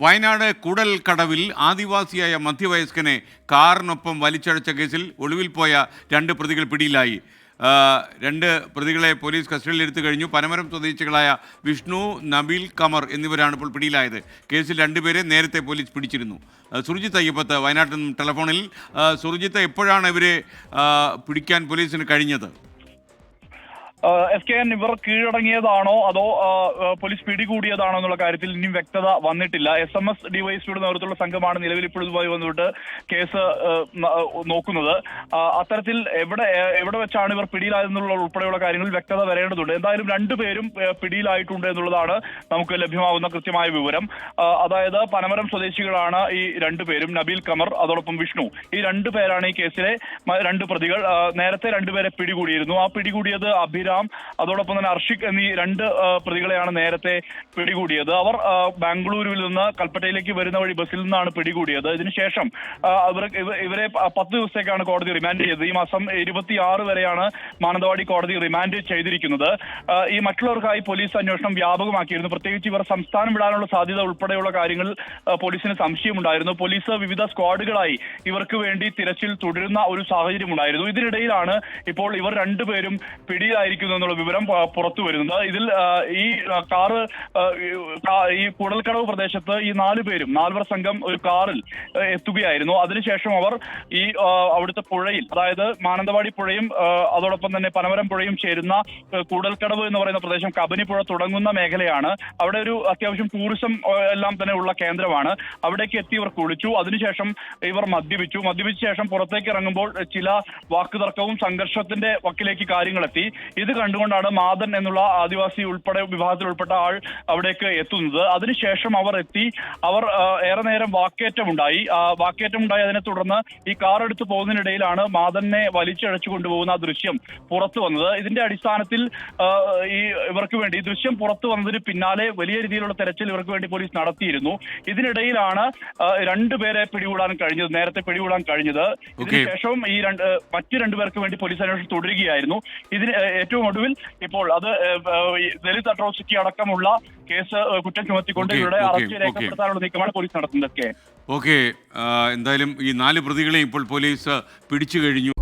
വയനാട് കൂടൽക്കടവിൽ ആദിവാസിയായ മധ്യവയസ്കനെ കാറിനൊപ്പം വലിച്ചഴച്ച കേസിൽ ഒളിവിൽ പോയ രണ്ട് പ്രതികൾ പിടിയിലായി. രണ്ട് പ്രതികളെ പോലീസ് കസ്റ്റഡിയിലെടുത്തു കഴിഞ്ഞു. പനമരം സ്വദേശികളായ വിഷ്ണു, നബീൽ കമർ എന്നിവരാണ് ഇപ്പോൾ പിടിയിലായത്. കേസിൽ രണ്ടുപേരെ നേരത്തെ പോലീസ് പിടിച്ചിരുന്നു. സുർജിത്ത് അയ്യപ്പത്ത് വയനാട്ടിൽ നിന്നും ടെലഫോണിൽ. സുർജിത്ത്, എപ്പോഴാണ് ഇവരെ പിടിക്കാൻ പോലീസിന് കഴിഞ്ഞത്? SKN ഇവർ കീഴടങ്ങിയതാണോ അതോ പോലീസ് പിടികൂടിയതാണോ എന്നുള്ള കാര്യത്തിൽ ഇനിയും വ്യക്തത വന്നിട്ടില്ല. SMS ഡിവൈഎസ്പിയുടെ നേതൃത്വത്തിലുള്ള സംഘമാണ് നിലവിൽ ഇപ്പോഴുമായി വന്നിട്ട് കേസ് നോക്കുന്നത്. അത്തരത്തിൽ എവിടെ വെച്ചാണ് ഇവർ പിടിയിലായതെന്നുള്ള ഉൾപ്പെടെയുള്ള കാര്യങ്ങളിൽ വ്യക്തത വരേണ്ടതുണ്ട്. എന്തായാലും രണ്ടുപേരും പിടിയിലായിട്ടുണ്ട് എന്നുള്ളതാണ് നമുക്ക് ലഭ്യമാകുന്ന കൃത്യമായ വിവരം. അതായത് പനമരം സ്വദേശികളാണ് ഈ രണ്ടുപേരും, നബീൽ കമർ അതോടൊപ്പം വിഷ്ണു. ഈ രണ്ടുപേരാണ് ഈ കേസിലെ രണ്ട് പ്രതികൾ. നേരത്തെ രണ്ടുപേരെ പിടികൂടിയിരുന്നു. ആ പിടികൂടിയത് അഭിരാം അതോടൊപ്പം തന്നെ അർഷിക് എന്നീ രണ്ട് പ്രതികളെയാണ് നേരത്തെ പിടികൂടിയത്. അവർ ബാംഗ്ലൂരുവിൽ നിന്ന് കൽപ്പറ്റയിലേക്ക് വരുന്ന വഴി ബസ്സിൽ നിന്നാണ് പിടികൂടിയത്. ഇതിനുശേഷം ഇവരെ 10 ദിവസത്തേക്കാണ് കോടതി റിമാൻഡ് ചെയ്തത്. ഈ മാസം 26 വരെയാണ് മാനന്തവാടി കോടതി റിമാൻഡ് ചെയ്തിരിക്കുന്നത്. ഈ മറ്റുള്ളവർക്കായി പോലീസ് അന്വേഷണം വ്യാപകമാക്കിയിരുന്നു. പ്രത്യേകിച്ച് ഇവർ സംസ്ഥാനം വിടാനുള്ള സാധ്യത ഉൾപ്പെടെയുള്ള കാര്യങ്ങൾ പോലീസിന് സംശയമുണ്ടായിരുന്നു. പോലീസ് വിവിധ സ്ക്വാഡുകളായി ഇവർക്ക് വേണ്ടി തിരച്ചിൽ തുടരുന്ന ഒരു സാഹചര്യം ഉണ്ടായിരുന്നു. ഇതിനിടയിലാണ് ഇപ്പോൾ ഇവർ രണ്ടുപേരും പിടിയിലായിരിക്കും എന്നുള്ള വിവരം പുറത്തു വരുന്നത്. ഇതിൽ ഈ കാറ് ഈ കൂടൽക്കടവ് പ്രദേശത്ത് ഈ 4 പേരും 4 സംഘം ഒരു കാറിൽ എത്തുകയായിരുന്നു. അതിനുശേഷം അവർ ഈ അവിടുത്തെ പുഴയിൽ, അതായത് മാനന്തവാടി പുഴയും അതോടൊപ്പം തന്നെ പനമരം പുഴയും ചേരുന്ന കൂടൽക്കടവ് എന്ന് പറയുന്ന പ്രദേശം കബനിപ്പുഴ തുടങ്ങുന്ന മേഖലയാണ്. അവിടെ ഒരു അത്യാവശ്യം ടൂറിസം എല്ലാം തന്നെ ഉള്ള കേന്ദ്രമാണ്. അവിടേക്ക് എത്തി ഇവർ കുളിച്ചു. അതിനുശേഷം ഇവർ മദ്യപിച്ച ശേഷം പുറത്തേക്ക് ഇറങ്ങുമ്പോൾ ചില വാക്കുതർക്കവും സംഘർഷത്തിന്റെ വക്കിലേക്ക് കാര്യങ്ങൾ എത്തി. ഇത് കണ്ടുകൊണ്ടാണ് മാദൻ എന്നുള്ള ആദിവാസി വിഭാഗത്തിൽ ഉൾപ്പെട്ട ആൾ അവിടേക്ക് എത്തുന്നത്. അതിനുശേഷം അവർ ഏറെ നേരം വാക്കേറ്റമുണ്ടായി. അതിനെ തുടർന്ന് ഈ കാർ എടുത്തു പോകുന്നതിനിടയിലാണ് മാദനെ വലിച്ചഴച്ചു കൊണ്ടുപോകുന്ന ആ ദൃശ്യം പുറത്തു വന്നത്. ഇതിന്റെ അടിസ്ഥാനത്തിൽ ഇവർക്ക് വേണ്ടി ഈ ദൃശ്യം പുറത്തു വന്നതിന് പിന്നാലെ വലിയ രീതിയിലുള്ള തെരച്ചിൽ ഇവർക്ക് വേണ്ടി പോലീസ് നടത്തിയിരുന്നു. ഇതിനിടയിലാണ് രണ്ടുപേരെ നേരത്തെ പിടികൂടാൻ കഴിഞ്ഞത്. ഇതിനുശേഷം ഈ മറ്റു രണ്ടുപേർക്ക് വേണ്ടി പോലീസ് അന്വേഷണം തുടരുകയായിരുന്നു. ഇതിന് ഏറ്റവും ഒടുവിൽ ഇപ്പോൾ അത് ദലിത് അട്രോസിറ്റി അടക്കമുള്ള കേസ് കുറ്റം ചുമത്തിക്കൊണ്ട് ഇവരുടെ അറസ്റ്റ് രേഖപ്പെടുത്താനുള്ള നീക്കമാണ് പോലീസ് നടത്തുന്നത്. എന്തായാലും ഈ 4 പ്രതികളെ ഇപ്പോൾ പോലീസ് പിടിച്ചു കഴിഞ്ഞു.